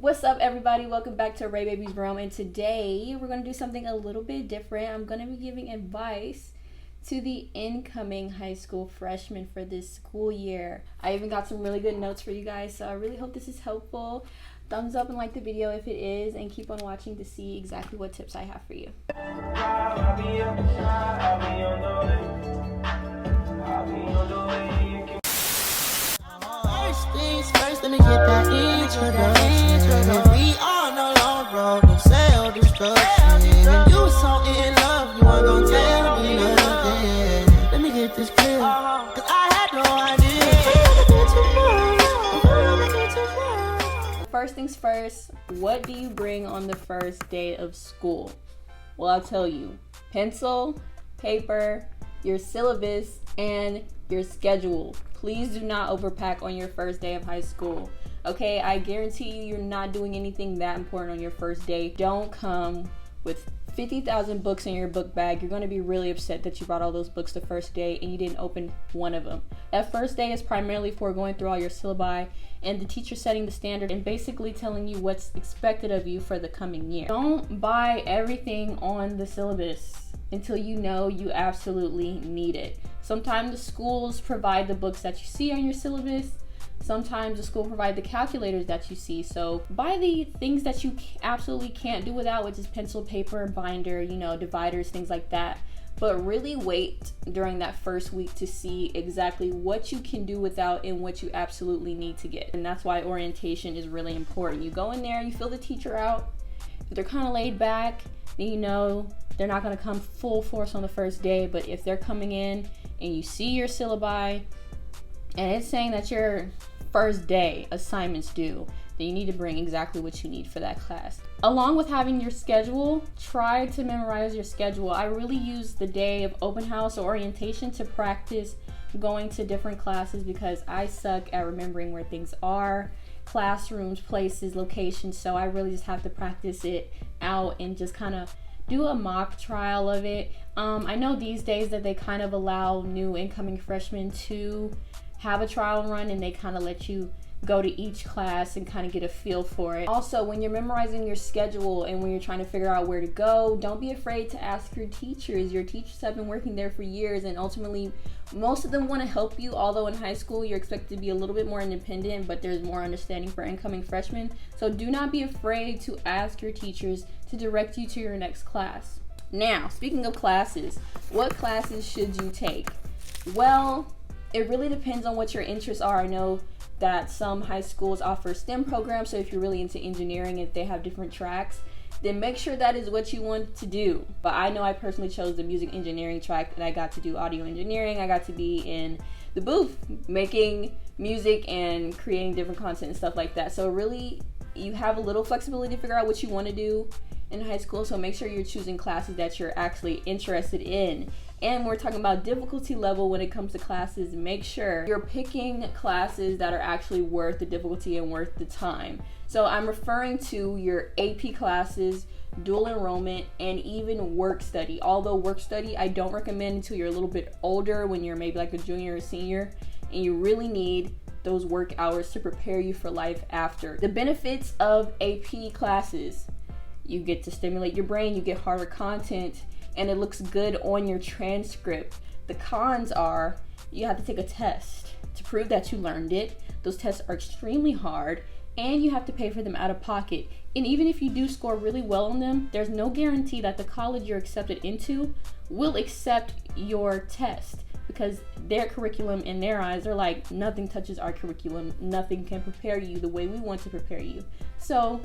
What's up, everybody? Welcome back to Ray Baby's Realm, and today we're going to do something a little bit different. I'm going to be giving advice to the incoming high school freshmen for this school year. I even got some really good notes for you guys, so I really hope this is helpful. Thumbs up and like the video if it is, and keep on watching to see exactly what tips I have for you. First, let me get that introduction. We on the long road, no self-destruction. You was so in love, you weren't gonna tell me nothing. Let me get this clear, cause I had no idea. First things first, what do you bring on the first day of school? Well, I'll tell you, pencil, paper, your syllabus, and your schedule. Please do not overpack on your first day of high school. Okay, I guarantee you, you're not doing anything that important on your first day. Don't come with 50,000 books in your book bag. You're going to be really upset that you brought all those books the first day and you didn't open one of them. That first day is primarily for going through all your syllabi and the teacher setting the standard and basically telling you what's expected of you for the coming year. Don't buy everything on the syllabus until you know you absolutely need it. Sometimes the schools provide the books that you see on your syllabus. Sometimes the school provide the calculators that you see. So buy the things that you absolutely can't do without, which is pencil, paper, binder, dividers, things like that. But really wait during that first week to see exactly what you can do without and what you absolutely need to get. And that's why orientation is really important. You go in there, you feel the teacher out. If they're kind of laid back, then they're not going to come full force on the first day. But if they're coming in and you see your syllabi and it's saying that your first day assignments due, then you need to bring exactly what you need for that class. Along with having your schedule, try to memorize your schedule. I really use the day of open house or orientation to practice going to different classes because I suck at remembering where things are, classrooms, places, locations. So I really just have to practice it out and just kind of do a mock trial of it. I know these days that they kind of allow new incoming freshmen to have a trial run and they kind of let you go to each class and kind of get a feel for it. Also, when you're memorizing your schedule and when you're trying to figure out where to go, don't be afraid to ask your teachers. Your teachers have been working there for years, and ultimately most of them want to help you, although in high school you're expected to be a little bit more independent, but there's more understanding for incoming freshmen. So do not be afraid to ask your teachers to direct you to your next class. Now, speaking of classes, what classes should you take? Well, it really depends on what your interests are. I know that some high schools offer STEM programs, so if you're really into engineering, if they have different tracks, then make sure that is what you want to do. But I know I personally chose the music engineering track, and I got to do audio engineering. I got to be in the booth making music and creating different content and stuff like that. So really, you have a little flexibility to figure out what you want to do in high school, so make sure you're choosing classes that you're actually interested in. And we're talking about difficulty level when it comes to classes. Make sure you're picking classes that are actually worth the difficulty and worth the time. So I'm referring to your AP classes, dual enrollment, and even work study. Although work study I don't recommend until you're a little bit older, when you're maybe like a junior or senior, and you really need those work hours to prepare you for life after. The benefits of AP classes: you get to stimulate your brain, you get harder content, and it looks good on your transcript. The cons are you have to take a test to prove that you learned it. Those tests are extremely hard, and you have to pay for them out of pocket. And even if you do score really well on them, there's no guarantee that the college you're accepted into will accept your test, because their curriculum in their eyes are like, nothing touches our curriculum. Nothing can prepare you the way we want to prepare you. So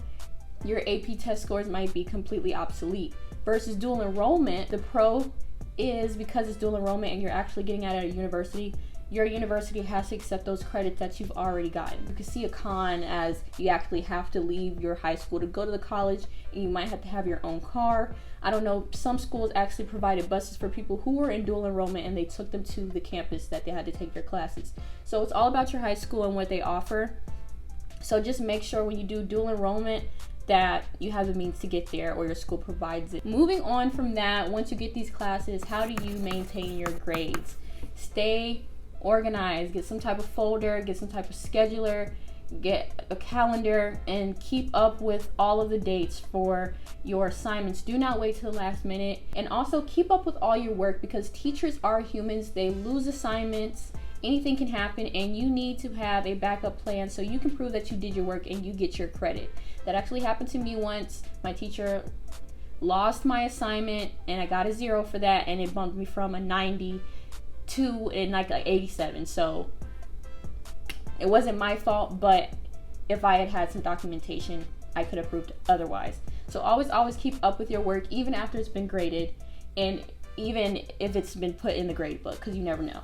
your AP test scores might be completely obsolete. Versus dual enrollment, the pro is because it's dual enrollment and you're actually getting out at a university, your university has to accept those credits that you've already gotten. You can see a con as you actually have to leave your high school to go to the college, and you might have to have your own car. I don't know, some schools actually provided buses for people who were in dual enrollment and they took them to the campus that they had to take their classes. So it's all about your high school and what they offer. So just make sure when you do dual enrollment that you have the means to get there, or your school provides it. Moving on from that, once you get these classes, how do you maintain your grades? Stay organized, get some type of folder, get some type of scheduler, get a calendar and keep up with all of the dates for your assignments. Do not wait till the last minute. And also keep up with all your work, because teachers are humans. They lose assignments. Anything can happen, and you need to have a backup plan so you can prove that you did your work and you get your credit. That actually happened to me once. My teacher lost my assignment and I got a 0 for that, and it bumped me from a 90 to like an 87. So it wasn't my fault, but if I had had some documentation, I could have proved otherwise. So always keep up with your work, even after it's been graded, and even if it's been put in the grade book, because you never know.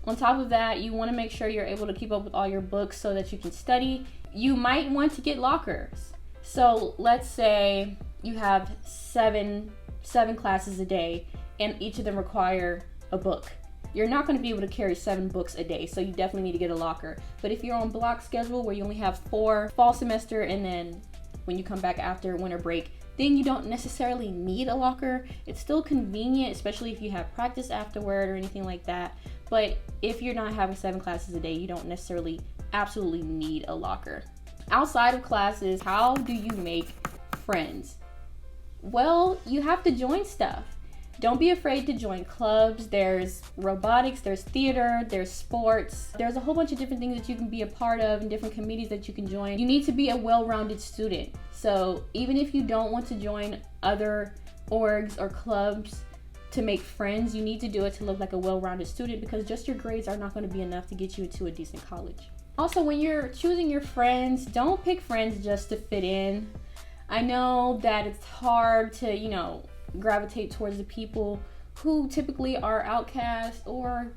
On top of that, you want to make sure you're able to keep up with all your books so that you can study. You might want to get lockers. So let's say you have seven classes a day, and each of them require a book. You're not going to be able to carry 7 books a day, so you definitely need to get a locker. But if you're on block schedule where you only have 4 fall semester, and then when you come back after winter break, then you don't necessarily need a locker. It's still convenient, especially if you have practice afterward or anything like that. But if you're not having 7 classes a day, you don't necessarily absolutely need a locker. Outside of classes, how do you make friends? Well, you have to join stuff. Don't be afraid to join clubs. There's robotics, there's theater, there's sports. There's a whole bunch of different things that you can be a part of and different committees that you can join. You need to be a well-rounded student. So even if you don't want to join other orgs or clubs to make friends, you need to do it to look like a well-rounded student, because just your grades are not going to be enough to get you into a decent college. Also, when you're choosing your friends, don't pick friends just to fit in. I know that it's hard to, gravitate towards the people who typically are outcast or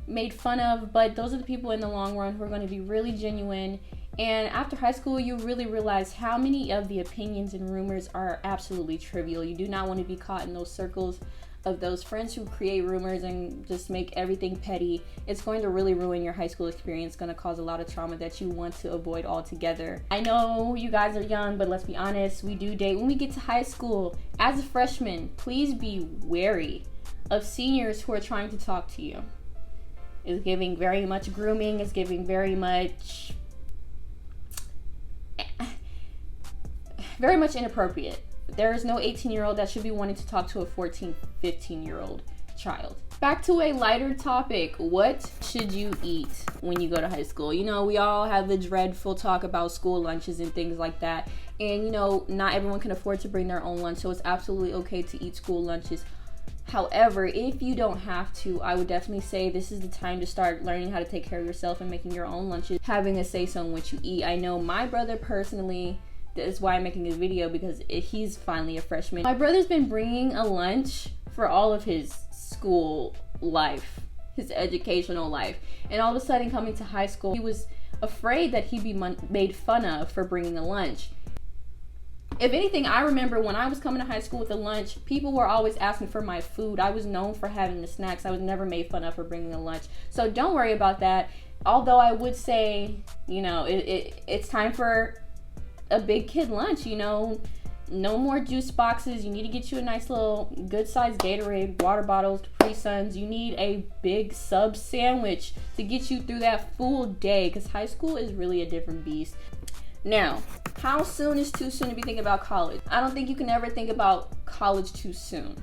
made fun of, but those are the people in the long run who are going to be really genuine. And after high school, you really realize how many of the opinions and rumors are absolutely trivial. You do not want to be caught in those circles of those friends who create rumors and just make everything petty. It's going to really ruin your high school experience. It's going to cause a lot of trauma that you want to avoid altogether. I know you guys are young, but let's be honest, we do date when we get to high school. As a freshman, please be wary of seniors who are trying to talk to you. It's giving very much grooming. It's giving very much inappropriate. There is no 18-year-old that should be wanting to talk to a 14, 15-year-old child. Back to a lighter topic. What should you eat when you go to high school? We all have the dreadful talk about school lunches and things like that. And, not everyone can afford to bring their own lunch, so it's absolutely okay to eat school lunches. However, if you don't have to, I would definitely say this is the time to start learning how to take care of yourself and making your own lunches, having a say-so in what you eat. I know my brother personally, that's why I'm making this video, because he's finally a freshman. My brother's been bringing a lunch for all of his school life, his educational life. And all of a sudden, coming to high school, he was afraid that he'd be made fun of for bringing a lunch. If anything, I remember when I was coming to high school with a lunch, people were always asking for my food. I was known for having the snacks. I was never made fun of for bringing a lunch. So don't worry about that. Although I would say, it's time for a big kid lunch. No more juice boxes. You need to get you a nice little good sized Gatorade, water bottles, Capri Suns. You need a big sub sandwich to get you through that full day, because high school is really a different beast. Now, how soon is too soon to be thinking about college? I don't think you can ever think about college too soon,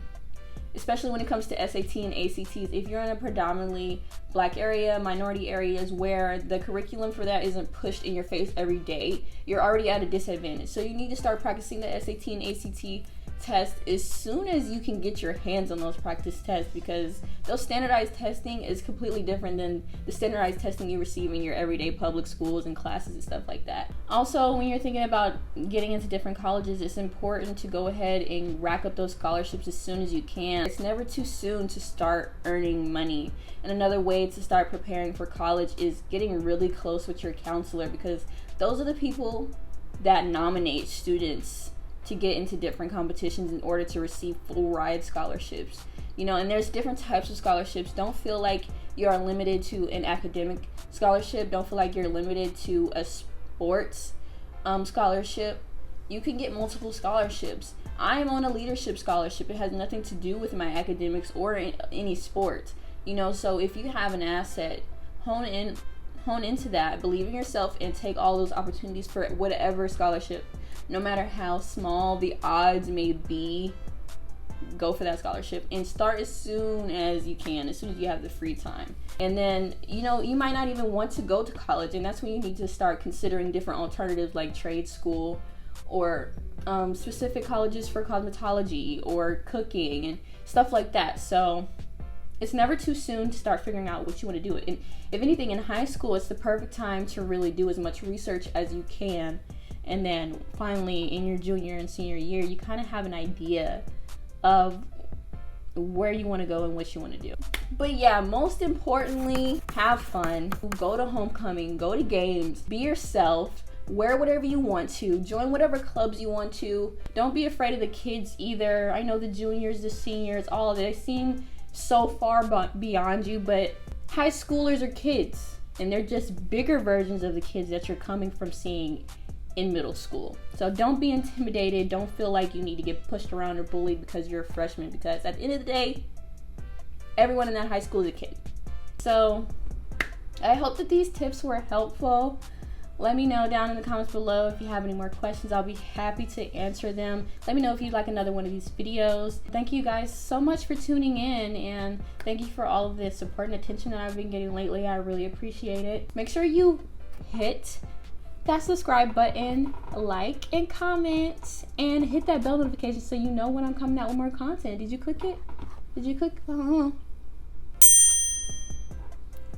especially when it comes to SAT and ACTs. If you're in a predominantly Black area, minority areas where the curriculum for that isn't pushed in your face every day, you're already at a disadvantage. So you need to start practicing the SAT and ACT test as soon as you can get your hands on those practice tests, because those standardized testing is completely different than the standardized testing you receive in your everyday public schools and classes and stuff like that. Also, when you're thinking about getting into different colleges, it's important to go ahead and rack up those scholarships as soon as you can. It's never too soon to start earning money. And another way to start preparing for college is getting really close with your counselor, because those are the people that nominate students to get into different competitions in order to receive full ride scholarships. And there's different types of scholarships. Don't feel like you are limited to an academic scholarship. Don't feel like you're limited to a sports scholarship. You can get multiple scholarships. I am on a leadership scholarship. It has nothing to do with my academics or any sport. So if you have an asset, hone hone into that, believe in yourself, and take all those opportunities for whatever scholarship, no matter how small the odds may be. Go for that scholarship and start as soon as you can, as soon as you have the free time. And then, you know, you might not even want to go to college, and that's when you need to start considering different alternatives like trade school or specific colleges for cosmetology or cooking and stuff like that. So it's never too soon to start figuring out what you want to do. And if anything, in high school, it's the perfect time to really do as much research as you can. And then finally, in your junior and senior year, you kind of have an idea of where you want to go and what you want to do. But yeah, most importantly, have fun. Go to homecoming, go to games, be yourself, wear whatever you want to, join whatever clubs you want to. Don't be afraid of the kids either. I know the juniors, the seniors, all of it, they seem so far beyond you, but high schoolers are kids, and they're just bigger versions of the kids that you're coming from seeing in middle school. So don't be intimidated. Don't feel like you need to get pushed around or bullied because you're a freshman, because at the end of the day, everyone in that high school is a kid. So I hope that these tips were helpful. Let me know down in the comments below if you have any more questions. I'll be happy to answer them. Let me know if you'd like another one of these videos. Thank you guys so much for tuning in, and thank you for all of the support and attention that I've been getting lately. I really appreciate it. Make sure you hit that subscribe button, like and comment, and hit that bell notification so you know when I'm coming out with more content. Did you click it? Did you click?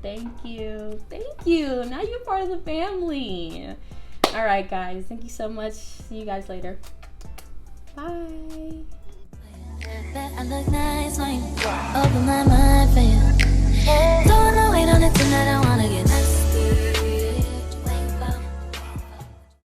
Thank you. Now you're part of the family. All right, guys. Thank you so much. See you guys later. Bye. I look nice when you open my mind for you. Don't wanna wait on it tonight, I wanna get